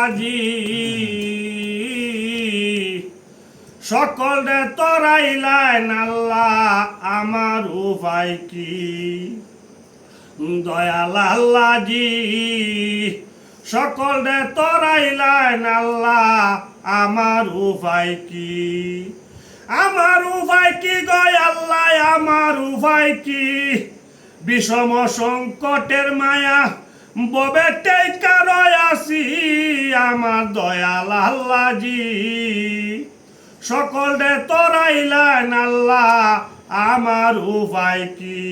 আল্লাহজি সকলে তরাইলেন আল্লাহ আমার উপায় কি দয়াল আল্লাহজি সকলে তরাইলেন আল্লাহ আমার উপায় কি আমার উপায় কি গয় আল্লাহ আমার উপায় কি বিষম সংকটের মায়া ববে টেকার আসি আমার দয়াল আল্লাহজি সকলে তরাইলেন আল্লাহ আমার উপায় কি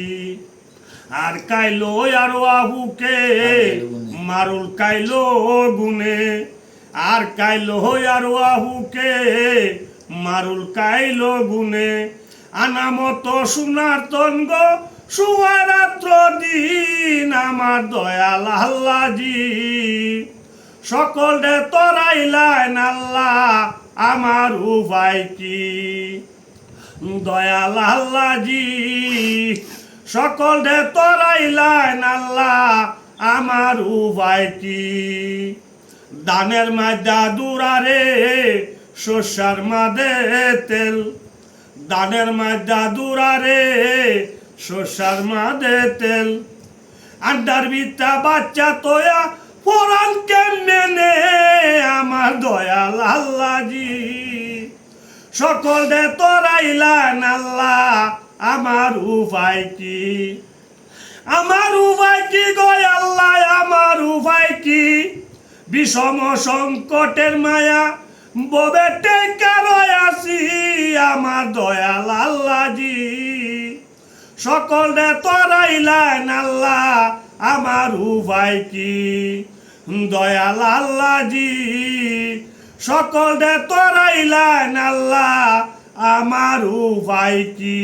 আর কাইলো আর আহুকে মারুল কাইলো গুনে আর কাইলো আর আহুকে মারুল কাইলো গুনে আনামত সোনার তঙ্গ সুয়ারাত্র দিন আমার দয়াল আল্লাহজি সকলে তরাইলেন আল্লাহ আমার উপায় কি দয়াল আল্লাহজি সকলে তরাইলেন আল্লাহ আমার উপায় কি দানের মাঝা দুরারে শস্যার মাঝে তেল দানের মাঝা দুরারে শস্যার মাঝে তেল আন্ডার বিতা বাচ্চা তোয়া ফোরান কেমনে আমার দয়াল আল্লাহজি সকলে তরাইলেন আল্লাহ আমার উপায় কি আমার উপায় কি গয় আল্লাহ আমার উপায় কি বিষম সংকটের মায়া ববে টেকার আসি আমার দয়াল আল্লাহজি সকলে তরাইলেন আল্লাহ আমার উপায় কি দয়াল আল্লাহজি সকলে তরাইলেন আল্লাহ আমার উপায় কি